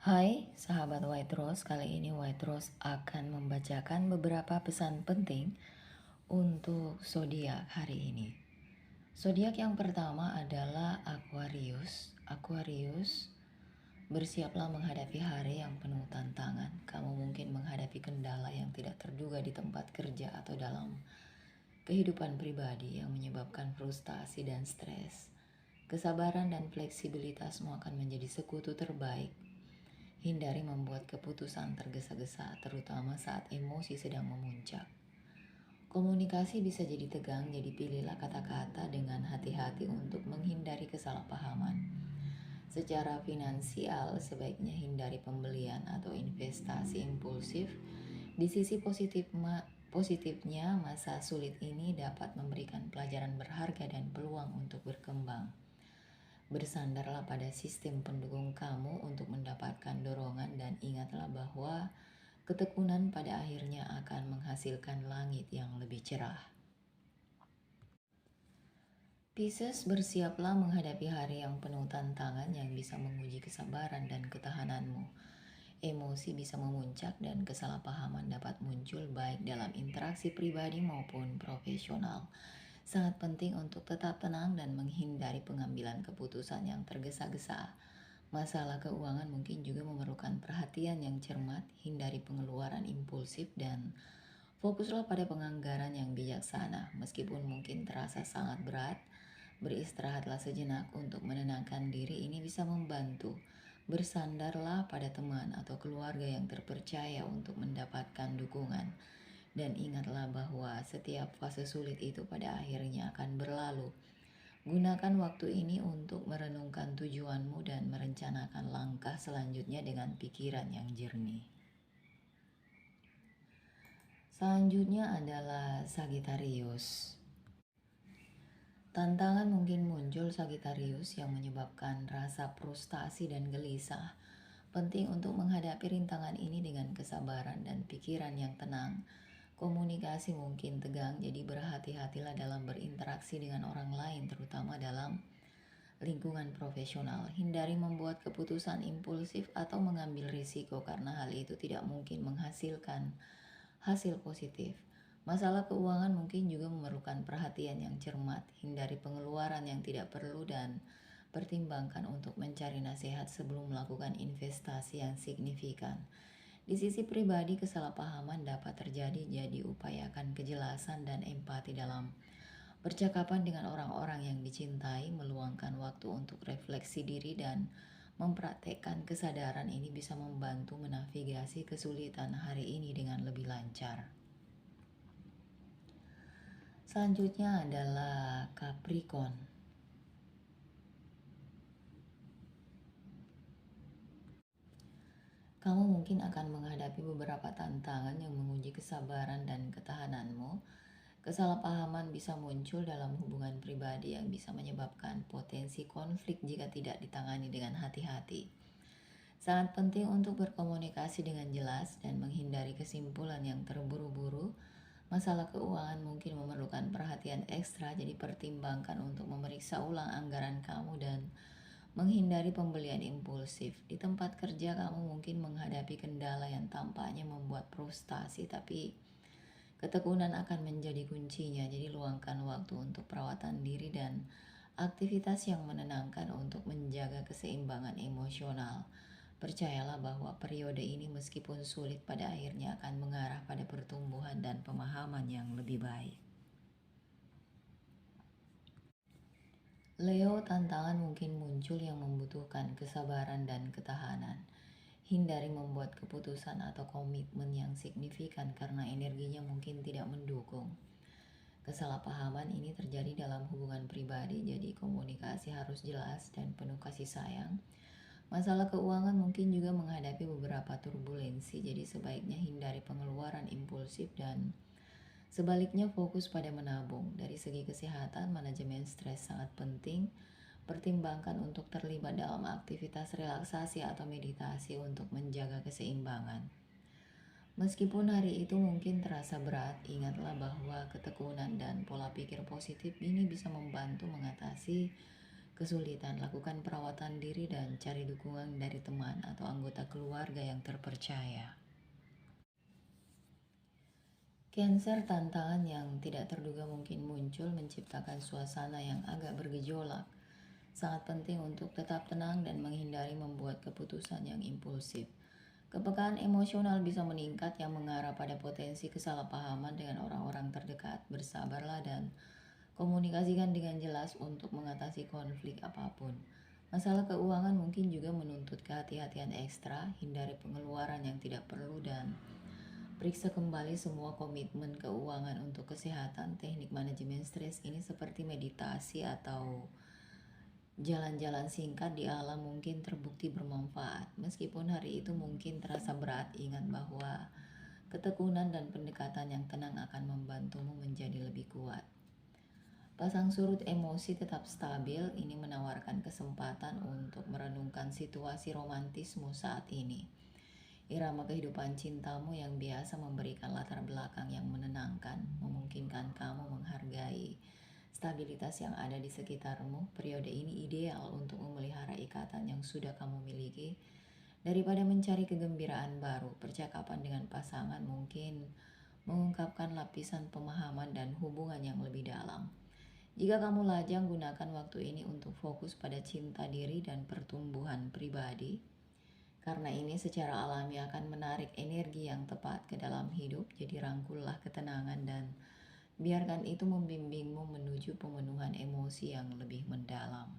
Hai sahabat White Rose, kali ini White Rose akan membacakan beberapa pesan penting untuk zodiak hari ini. Zodiak yang pertama adalah Aquarius. Aquarius, bersiaplah menghadapi hari yang penuh tantangan. Kamu mungkin menghadapi kendala yang tidak terduga di tempat kerja atau dalam kehidupan pribadi yang menyebabkan frustasi dan stres. Kesabaran dan fleksibilitasmu akan menjadi sekutu terbaik. Hindari membuat keputusan tergesa-gesa, terutama saat emosi sedang memuncak. Komunikasi bisa jadi tegang, jadi pilihlah kata-kata dengan hati-hati untuk menghindari kesalahpahaman. Secara finansial, sebaiknya hindari pembelian atau investasi impulsif. Di sisi positifnya, masa sulit ini dapat memberikan pelajaran berharga dan peluang untuk berkembang. Bersandarlah pada sistem pendukung kamu untuk mendapatkan dorongan dan ingatlah bahwa ketekunan pada akhirnya akan menghasilkan langit yang lebih cerah. Pisces, bersiaplah menghadapi hari yang penuh tantangan yang bisa menguji kesabaran dan ketahananmu. Emosi bisa memuncak dan kesalahpahaman dapat muncul baik dalam interaksi pribadi maupun profesional. Sangat penting untuk tetap tenang dan menghindari pengambilan keputusan yang tergesa-gesa. Masalah keuangan mungkin juga memerlukan perhatian yang cermat, hindari pengeluaran impulsif dan fokuslah pada penganggaran yang bijaksana. Meskipun mungkin terasa sangat berat, beristirahatlah sejenak untuk menenangkan diri, ini bisa membantu. Bersandarlah pada teman atau keluarga yang terpercaya untuk mendapatkan dukungan. Dan ingatlah bahwa setiap fase sulit itu pada akhirnya akan berlalu. Gunakan waktu ini untuk merenungkan tujuanmu dan merencanakan langkah selanjutnya dengan pikiran yang jernih. Selanjutnya adalah Sagittarius. Tantangan mungkin muncul Sagittarius yang menyebabkan rasa frustasi dan gelisah. Penting untuk menghadapi rintangan ini dengan kesabaran dan pikiran yang tenang. Komunikasi mungkin tegang, jadi berhati-hatilah dalam berinteraksi dengan orang lain, terutama dalam lingkungan profesional. Hindari membuat keputusan impulsif atau mengambil risiko karena hal itu tidak mungkin menghasilkan hasil positif. Masalah keuangan mungkin juga memerlukan perhatian yang cermat. Hindari pengeluaran yang tidak perlu dan pertimbangkan untuk mencari nasihat sebelum melakukan investasi yang signifikan. Di sisi pribadi, kesalahpahaman dapat terjadi, jadi upayakan kejelasan dan empati dalam percakapan dengan orang-orang yang dicintai. Meluangkan waktu untuk refleksi diri dan mempraktekkan kesadaran ini bisa membantu menavigasi kesulitan hari ini dengan lebih lancar. Selanjutnya adalah Capricorn. Kamu mungkin akan menghadapi beberapa tantangan yang menguji kesabaran dan ketahananmu. Kesalahpahaman bisa muncul dalam hubungan pribadi yang bisa menyebabkan potensi konflik jika tidak ditangani dengan hati-hati. Sangat penting untuk berkomunikasi dengan jelas dan menghindari kesimpulan yang terburu-buru. Masalah keuangan mungkin memerlukan perhatian ekstra, jadi pertimbangkan untuk memeriksa ulang anggaran kamu dan menghindari pembelian impulsif. Di tempat kerja kamu mungkin menghadapi kendala yang tampaknya membuat frustasi, tapi ketekunan akan menjadi kuncinya. Jadi luangkan waktu untuk perawatan diri dan aktivitas yang menenangkan untuk menjaga keseimbangan emosional. Percayalah bahwa periode ini meskipun sulit pada akhirnya akan mengarah pada pertumbuhan dan pemahaman yang lebih baik. Leo, tantangan mungkin muncul yang membutuhkan kesabaran dan ketahanan. Hindari membuat keputusan atau komitmen yang signifikan karena energinya mungkin tidak mendukung. Kesalahpahaman ini terjadi dalam hubungan pribadi, jadi komunikasi harus jelas dan penuh kasih sayang. Masalah keuangan mungkin juga menghadapi beberapa turbulensi, jadi sebaiknya hindari pengeluaran impulsif dan sebaliknya fokus pada menabung. Dari segi kesehatan, manajemen stres sangat penting. Pertimbangkan untuk terlibat dalam aktivitas relaksasi atau meditasi untuk menjaga keseimbangan. Meskipun hari itu mungkin terasa berat, ingatlah bahwa ketekunan dan pola pikir positif ini bisa membantu mengatasi kesulitan, lakukan perawatan diri dan cari dukungan dari teman atau anggota keluarga yang terpercaya. Cancer, tantangan yang tidak terduga mungkin muncul menciptakan suasana yang agak bergejolak. Sangat penting untuk tetap tenang dan menghindari membuat keputusan yang impulsif. Kepekaan emosional bisa meningkat yang mengarah pada potensi kesalahpahaman dengan orang-orang terdekat. Bersabarlah dan komunikasikan dengan jelas untuk mengatasi konflik apapun. Masalah keuangan mungkin juga menuntut kehati-hatian ekstra, hindari pengeluaran yang tidak perlu dan periksa kembali semua komitmen keuangan untuk kesehatan. Teknik manajemen stres ini seperti meditasi atau jalan-jalan singkat di alam mungkin terbukti bermanfaat. Meskipun hari itu mungkin terasa berat, ingat bahwa ketekunan dan pendekatan yang tenang akan membantumu menjadi lebih kuat. Pasang surut emosi tetap stabil, ini menawarkan kesempatan untuk merenungkan situasi romantismu saat ini. Irama kehidupan cintamu yang biasa memberikan latar belakang yang menenangkan, memungkinkan kamu menghargai stabilitas yang ada di sekitarmu. Periode ini ideal untuk memelihara ikatan yang sudah kamu miliki. Daripada mencari kegembiraan baru, percakapan dengan pasangan mungkin mengungkapkan lapisan pemahaman dan hubungan yang lebih dalam. Jika kamu lajang, gunakan waktu ini untuk fokus pada cinta diri dan pertumbuhan pribadi. Karena ini secara alami akan menarik energi yang tepat ke dalam hidup. Jadi rangkullah ketenangan dan biarkan itu membimbingmu menuju pemenuhan emosi yang lebih mendalam.